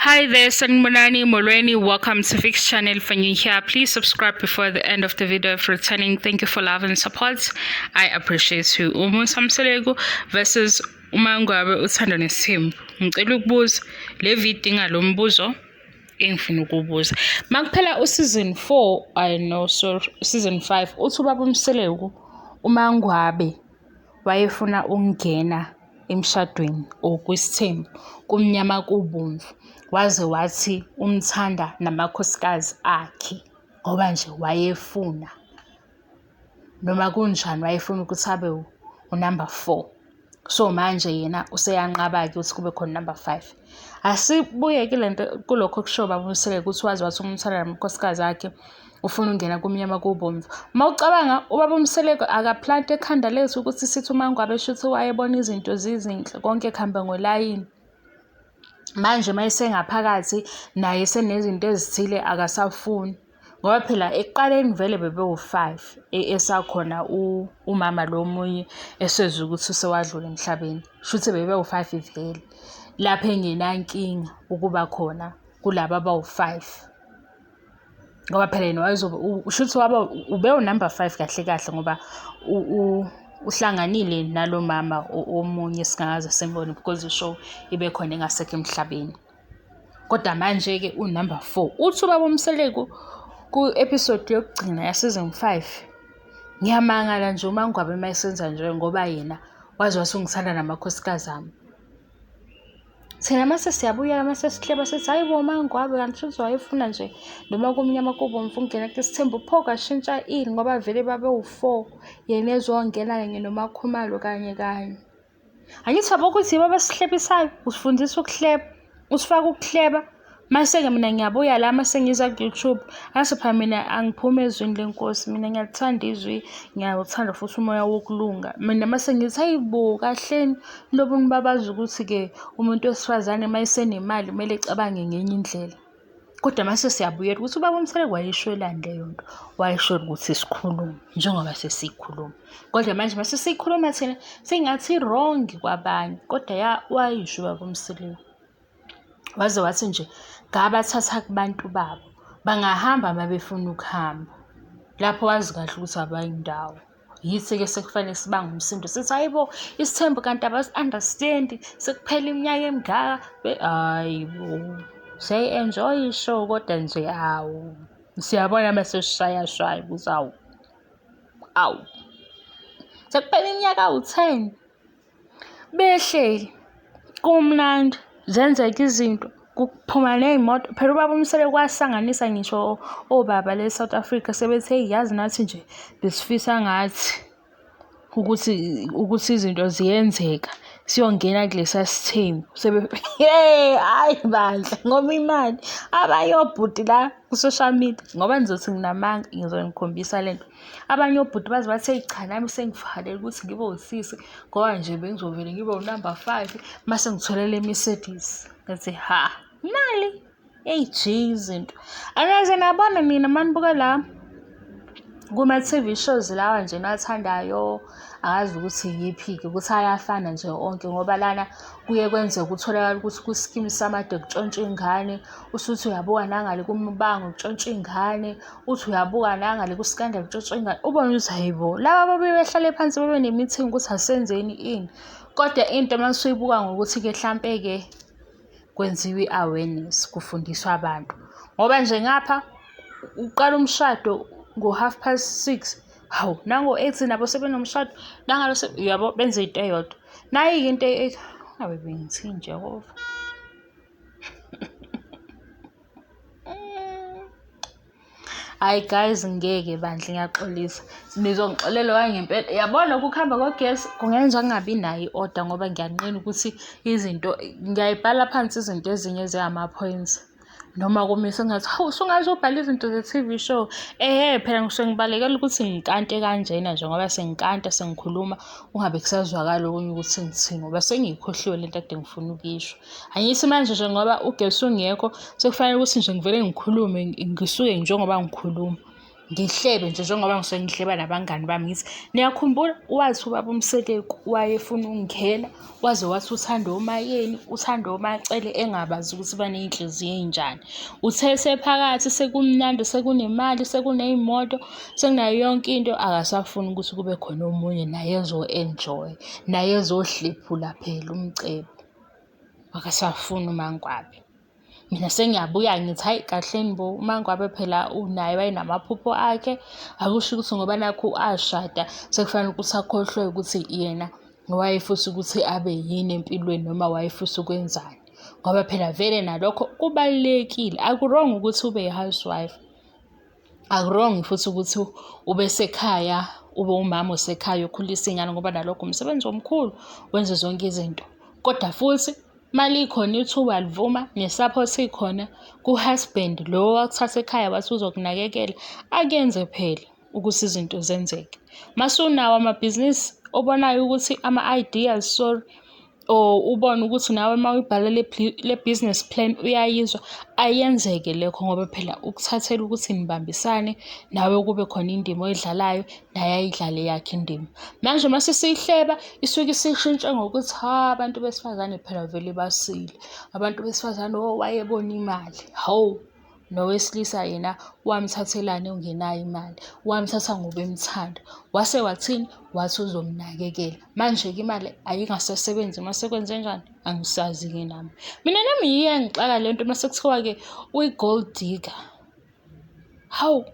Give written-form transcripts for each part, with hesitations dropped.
Hi there, Sanibonani Molweni. Welcome to Fix channel. For you here, please subscribe before the end of the video. If returning, thank you for love and support. I appreciate you. Musa Mseleku versus Mangwabe Uthando Nes'thembu. Ngicela ukubuza le video ngalo mbuzo engifuna ukubuza. Makuphela useason 4, I know, so season 5, uthi ubaba Mseleku uMangwabe wayefuna ukungena emshadweni okwisithembu kumnyama kubomvu, waze wathi umthanda namakhosikazi akhe ngoba nje wayefuna, noma kunjani wayefuna ukuthi abe unumber 4. So manje yena useyanqaba-ke ukuthi kube khona number 5. Asibuye-ke lento kulokho kusho baba Mseleku ukuthi wazi wathi umthanda namakhosikazi akhe ufuna ukungena kumnyama kubomvu. Mawucabanga ubaba Mseleku akaplante ekhanda lethu ukuthi sithi uMangwabe shuthi wayebona izinto zizinhle konke kuhamba ngolayini. Manje mayesengaphakathi naye senezinto ezithile akasafuni, ngoba phela ekuqaleni vele bebewu5 esakhona umama lo munye esezwe ukuthi usewadlula emhlabeni, shuthi bebewu5 vele lapha engenankinga ukuba khona kulabo abawu5, ngoba phela yena wayezobe shuthi waba ube unumber 5 kahle kahle ngoba uhlanganile nalo mama omunye singaze simbone because ishow ibe khona engasekho emhlabeni. Kodwa manje-ke unumber 4 uthi ubaba Mseleku ku-episode yokugcina yaseason 5, ngiyamangala nje uMangwabe mayesenza nje ngoba yena wazi wasungithanda namakhosikazi ami. Thina mase siyabuya mase Sihleba sithi hayi bo Mangwabe kanti shuthi wayefuna nje noma kumnyama kubomvu ungena kusithembu pho kashintsha ini ngoba vele babe u4 yena ezongena kanye nomakhumalo kanye. Angithi ukuthi baba sihlebisayo usifundisa ukuhleba, usifaka ukuhleba. Mase-ke mina ngiyabuya la mase ngiza ku-YouTube, ngasipha mina angiphume ezwini lenkosi, mina ngiyalithanda izwi, ngiyawuthanda futhi umoya wokulunga. Mina mase ngithi hayibo kahleni lobu nibabazi ukuthi-ke umuntu wesifazane mayesenemali kumele ecabange ngenye indlela. Kodwa mase siyabuyela ukuthi ubaba Mseleku wayishwelani leyo nto, wayishwela ukuthi sikhulume njengoba sesiyikhuluma. Kodwa manje mase siyikhuluma thina singathi wrong kwabanye, kodwa wayisho ubaba Mseleku. Waze wathi nje ngabathatha kubantu babo bangahamba mabefuna ukuhamba, lapho wazi kahle ukuthi abayindawo. Yithi-ke sekufanele sibanga umsindo sithi hayibo isithembu kanti abasi-understand, sekuphela iminyaka emingaka hayibo siyayi-enjoy ishow. Kodwa nje siyabona mase sishaya ukuthi awu sekuphela iminyaka ewu10 behleli kumnandi, zenzeka izinto, kuphuma ney'moto. Phela ubaba Mseleku wasanganisa ngisho obaba le South Africa sebethe hey yazi nathi nje besifisa ngathi ukuthi izinto ziyenzeka siyongena kulesa sithembu hayi bandla ngoba imali. Abanye obhuti la ku-social media, ngoba nizothi nginamanga ngizonikhombisa lento, abanye obhuti baze bathi hey cha nami sengivalele ukuthi ngibe usisi ngoba nje bengizovele ngibe unumber 5 mase ngitholele Mercedes. Ngathi ha imali izinto angaze nabona nina manibuka la kuma-TV shows lawa nje nathandayo, akazi ukuthi yiphi-ke ukuthi ayafana nje onke, ngoba lana kuye kwenzeka ukutholakala ukuthi ku-scheme samade kutshontshwa ingane, usuthi uyabuka nangale kumbango kutshontshwa ingane, uthi uyabuka nangale ku-scandal kutshontshwa ingane, ubone ukuthi hayibo laba behlale phansi bebe ne-meeting ukuthi asenzeni ini. Kodwa into mase uyibuka ngokuthi-ke mhlampe-ke kwenziwe i-awareness, kufundiswa abantu, ngoba nje ngapha uqala umshado ngo6:30, hawu nango8 nabo sebenomshado nangalo yabo benze into eyodwa. Nayi into ngabe bengithini Jehova. Hayi guys ngeke bandla ngiyaxolisa, nizongixolela wangempela. Yabona ukuhamba kogesi kungenza ngingabi nayo i-order ngoba ngiyanqena ukuthi izinto ngiyayibhala phansi izinto ezinye zingama-points, noma kumise ngathi hawu sungazobhala izinto ze-TV show. Phela ngisuke ngibalekela ukuthi ngikante kanjena nje ngoba sengikanta sengikhuluma ungabe kusazwakala okunye ukuthi ngithini ngoba sengiyikhohliwe lento kade ngifuna ukuyisho. Angithi manje nje ngoba ugesi ungekho sekufanele ukuthi nje ngivele ngikhulume ngisuke njengoba ngikhuluma. ngihlebe nje njengoba ngisuke ngihleba nabangani bami ngithi niyakhumbula wathi ubaba Mseleku wayefuna ukungena waze wathi uthando omayeni uthando omacele engabazi ukuthi baney'nhliziyo ey'njani. Uthe sephakathi sekumnandi sekunemali sekuney'moto sekunayo yonke into akasafuni ukuthi kube khona omunye naye ezo-enjoy naye ezohlephula phela umcebo. Akasafuni uMangwabe. Mina sengiyabuya ngithi hayi kahleni bo uMangwabe phela unaye wayenamaphupho akhe. Akusho ukuthi ngoba nakhu ashada sekufanele ukuthi akhohlwe ukuthi yena wayefisa ukuthi abe yini empilweni noma wayefisa ukwenzani. Ngoba phela vele nalokho kubalulekile. Akurong ukuthi ube i-housewife. Akurong futhi ukuthi ube sekhaya ube umama osekhaya ukhulisa ingane ngoba nalokho umsebenzi omkhulu wenze zonke izinto. Kodwa futhi mali ikhona ithuba livuma ne-support ikhona ku-husband lo wakuthatha ekhaya wathi uzokunakekela akuyenze phela ukuthi izinto zenzeke. Masunawo amabhizinisi obonayo ukuthi ama-ideas or ubone ukuthi nawe uma uyibhala le business plan uyayizwa ayenzeke lekho ngoba phela ukuthathela ukuthi nibambisane nawe kube khona indima oyidlalayo naye ayidlale yakhe indima. Manje mase siyihleba isuke isishintshe ngokuthi abantu besifazane phela vele basile. Abantu besifazane wayebona imali. Hawu nowesilisa yena wamthathelane ungenayo imali. Wamthatha ngoba emthanda. Wase wathini? Wathi uzomnakekela. Manje-ke imali ayingasasebenzi mase kwenze njani? Angisazi-ke nami. Mina nami yiye ngixaka lento mase kuthiwa-ke uyi-gold digger. Hawu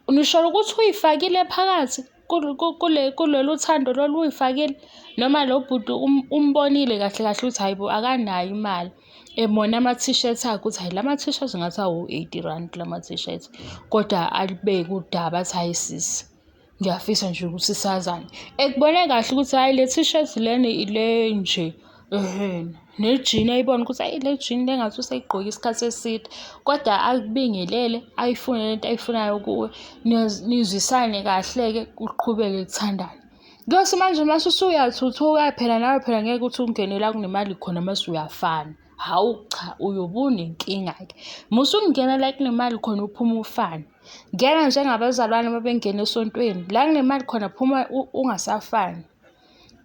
unisho ukuthi uyifakile phakathi kulolu thando lolu uyifakile noma lo bhuti umbonile kahle kahle ukuthi hayibo akanayo imali. Ebona ama-t-shirt akhe ukuthi hayi lama t-shirt ngathi awu-R80 lama t-shirt kodwa alibeke udaba athi hayi sisi ngiyafisa nje ukuthi sazane. Ekubone kahle ukuthi hayi le t-shirt lena ile nje nejini ayibona ukuthi hayi le jini le ngathi useyigqoke isikhathi eside kodwa akubingelele ayifune lento ayifunayo kuwe nizwisane kahle-ke uqhubeke kuthandana. Kuyothi manje mase usuyathuthuka phela nawe phela ngeke ukuthi ungene la kunemali khona mase uyafana. Hawu cha uyobe unenkinga-ke. Musungena la kunemali khona uphuma ufana. Ngena njengabazalwane mabengena esontweni la kunemali khona phuma ungasafani.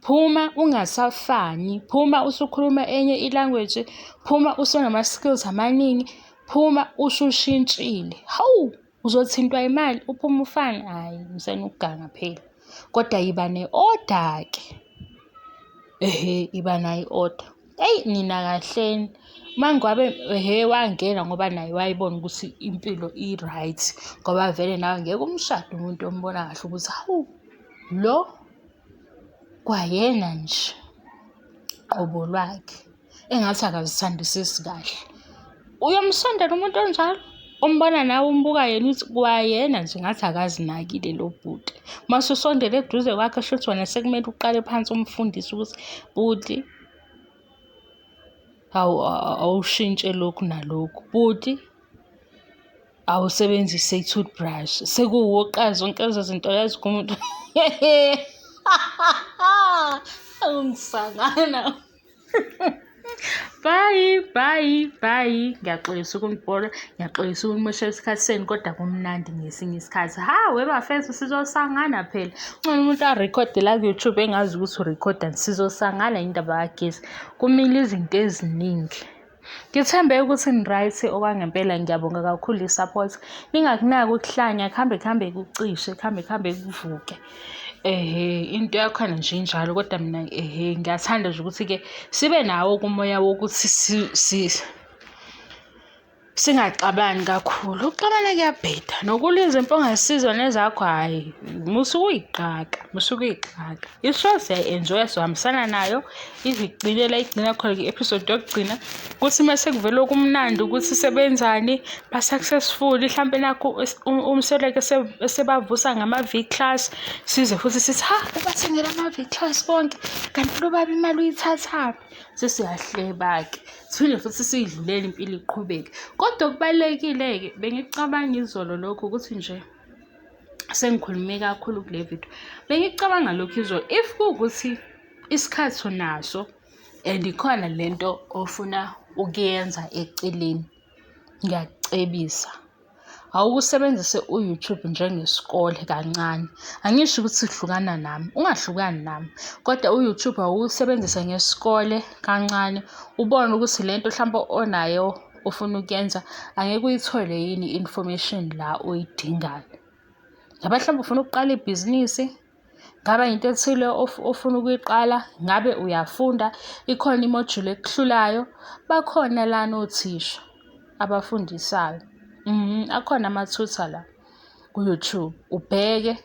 Phuma ungasafani. Phuma usukhuluma enye ilanguage. Phuma usunama-skills amaningi. Phuma usushintshile. Hawu uzothintwa imali uphuma ufana. Hayi usenukuganga phela. Kodwa yiba ne-order-ke. Iba nayo i-order. Eyi nina kahleni. Mangwabe wangena ngoba naye wayibona ukuthi impilo i-right. Ngoba vele nawe ngeke umshade umuntu ombona kahle ukuthi hawu lo kwayena nje qobo lwakhe engathi akazithandisisi kahle. Uyomsondela umuntu onjalo umbona nawe umbuka yena ukuthi kwayena nje ngathi akazinakile lo bhuti. Mase usondela eduze kwakhe shuthi wena sekumele uqale phansi umfundise ukuthi bhuti awushintshe lokhu nalokhu. Bhuti awusebenzise i-toothbrush. Sekuwoqa zonke lezo zinto lezo kumuntu. Angisangana. Bye. Ngiyaxolisa ukunibhola, ngiyaxolisa ukunimoshela isikhathi senu kodwa kumnandi ngesinye isikhathi. Webafethu sizosangana phela. Ncane umuntu arekhode la ku-YouTube engazi ukuthi urekhoda sizosangana indaba kagesi. Kumile izinto eziningi. Ngithembe ukuthi ni-right okwangempela ngiyabonga kakhulu i-support. Ningakunaki ukuhlanya kuhambe kucishe kuhambe kuvuke. Into yakhona nje injalo kodwa mina ngiyathanda nje ukuthi-ke sibe nawo kumoya wokuthi singaxabani kakhulu. Ukuxabana kuyabheda nokuliza impunga ngesizwe nezakho hayi musuke uyiqaqa. Isho siyayi-enjoya sohambisana nayo ize igcine la igcina khona i-episode yokugcina ukuthi mase kuvele okumnandi ukuthi sebenzani ba-successful mhlampe nakho uMseleku sebavusa ngama-V-class size futhi sithi ubathengela ama-V-class konke kanti lo baba imali uyithathaphi. Sesiyahleba-ke siphinde futhi siyidlulele impilo iqhubeke. Kodwa kubalulekile-ke bengicabanga izolo lokho ukuthi nje sengikhulume kakhulu kule video. Bengicabanga lokho izolo if kuwukuthi isikhathi unaso and ikhona lento ofuna ukuyenza eceleni ngiyakucebisa awukusebenzise u-YouTube njengesikole kancane. Angisho ukuthi hlukana nami, ungahlukani nami, kodwa u-YouTube awusebenzise ngesikole kancane, ubone ukuthi lento mhlawumbe onayo ofuna ukuyenza angeke uyithole yini i-information la oyidingayo. Ngaba mhlawumbe ufuna ukuqala ibhizinisi, ngaba into ethile ofuna ukuyiqala, ngabe uyafunda, ikhona imojuli ekuhlulayo, bakhona lana othisha abafundisayo. Akhona ama-tutor la ku-YouTube, ubheke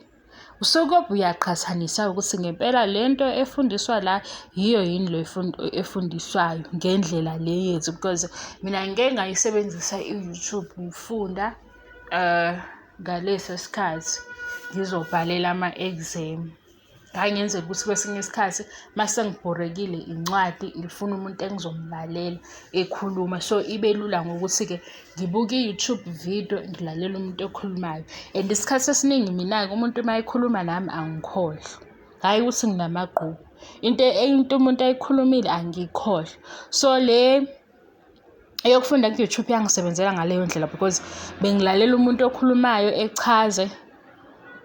usukobe uyaqhathanisa ukuthi ngempela lento efundiswa la yiyo yini le efundiswayo ngendlela le yethu, because mina ngike ngayisebenzisa i-YouTube ngifunda ngaleso sikhathi ngizobhalela ama-exam. Ngangenzeka ukuthi kwesinye isikhathi mase ngibhorekile incwadi ngifuna umuntu engizomlalela ekhuluma, so ibe lula ngokuthi-ke ngibuke i-YouTube video ngilalela umuntu okhulumayo. And isikhathi esiningi mina-ke umuntu uma ekhuluma nami angikhohlwa, hhayi ukuthi nginamagqubu, into umuntu ayikhulumile angiyikhohlwa. So le eyokufunda ku-YouTube yangisebenzela ngaleyo ndlela because bengilalela umuntu okhulumayo echaze,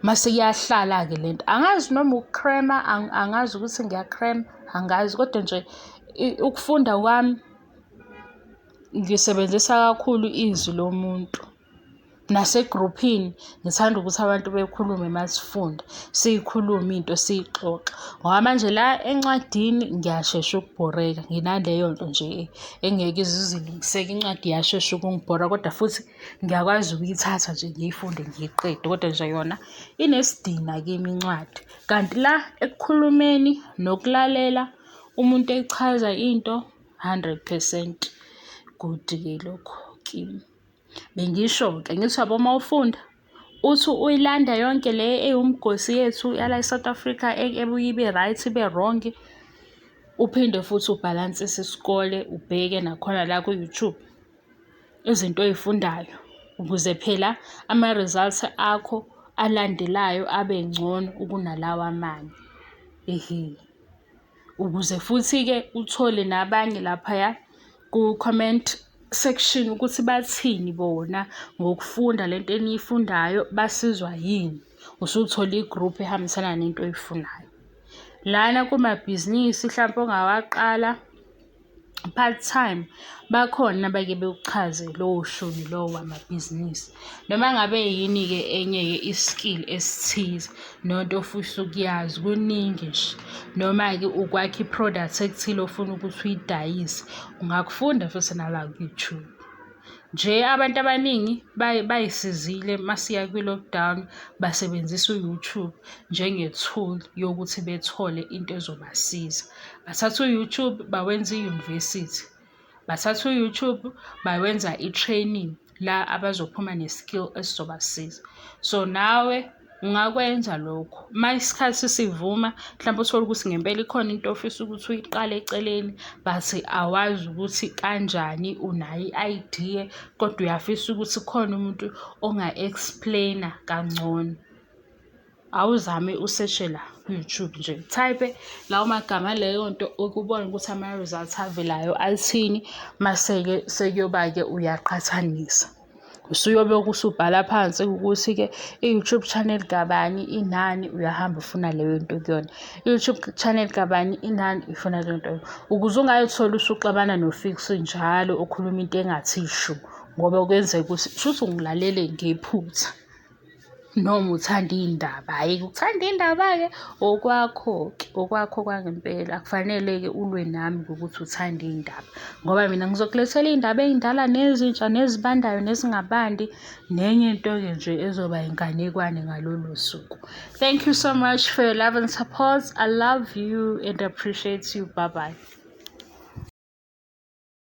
mase kuyahlala-ke lento. Angazi noma ukukrema, angazi ukuthi ngiyakrema, angazi, kodwa nje ukufunda kwami ngisebenzisa kakhulu izwi lomuntu. Nasegruphini ngithanda ukuthi abantu bekhulume masifunda, siyikhulume into siyixoxe, ngoba manje la encwadini ngiyashesha ukubhoreka, nginaleyo nto nje engeke izilungiseke, incwadi iyashesha ukungibhora, kodwa futhi ngiyakwazi ukuyithatha nje ngiyifunde ngiyiqede, kodwa nje yona inesidina kimi incwadi. Kanti la ekukhulumeni nokulalela umuntu echaza into 100% good-ke lokho kimi. Bengisho-ke ngithi yabo uma ufunda uthi uyilanda yonke le eyumgosi yethu yala e-South Africa ebuye ibe right ibe wrong, uphinde futhi ubhalansise isikole, ubheke nakhona la ku-YouTube izinto oy'fundayo, ukuze phela ama-results akho alandelayo abe ngcono ukunalawa amanye. Ukuze futhi-ke uthole nabanye laphaya ku-comment section ukuthi bathini bona ngokufunda lento eniyifundayo, basizwa yini, usuthola igroup ehambisana nento oyifunayo. Lana kumabhizinisi mhlawumbe ongawaqala part-time, bakhona bake bewuchaze lowo shuni lowo wamabhizinisi, noma ngabe yini-ke enye-ke i-skill esithize nonto ofisa ukuyazi, kuningi nje, noma-ke ukwakha i-product ekuthile ofuna ukuthi uyidayise, ungakufunda futhi nala ku-YouTube. Nje abantu abaningi bayisizile masiya kwi-lockdown basebenzisa u-YouTube njenge-tool yokuthi bethole into ezobasiza. Bathatha u-YouTube bawenza i-university, bathatha u-YouTube bawenza i-training la abazophuma ne-skill esizobasiza. So nawe ungakwenza lokho uma isikhathi sivuma, mhlawumbe uthole ukuthi ngempela ikhona into ofisa ukuthi uyiqale eceleni but awazi ukuthi kanjani, unayo i-idea kodwa uyafisa ukuthi khona umuntu onga-explain-a kangcono, awuzame useshe la ku-YouTube nje, type lawo magama leyo nto ukubona ukuthi ama-results avelayo athini, mase-ke sekuyoba-ke uyaqhathanisa. Usuyobe usubhala phansi ukuthi-ke i-YouTube channel kabani inani, uyahamba ufuna leyo nto kuyona. I-YouTube channel kabani inani, ifuna leyo nto, ukuze ungayitholi usuxabana no-Fix njalo okhuluma into engathi shu, ngoba kwenzeka ukuthi shuthi ungilalele ngephutha noma uthanda iy'ndaba. Hhayi, ukuthanda iy'ndaba-ke okwakho-ke, okwakho kwangempela, akufanele-ke ulwe nami ngokuthi uthanda iy'ndaba, ngoba mina ngizokulethela iy'ndaba ey'ndala nezintsha nezibandayo nezingabandi, nenye into-ke nje ezoba inganekwane ngalolo suku. Thank you so much for your love and support. I love you and appreciate you. Bye-bye.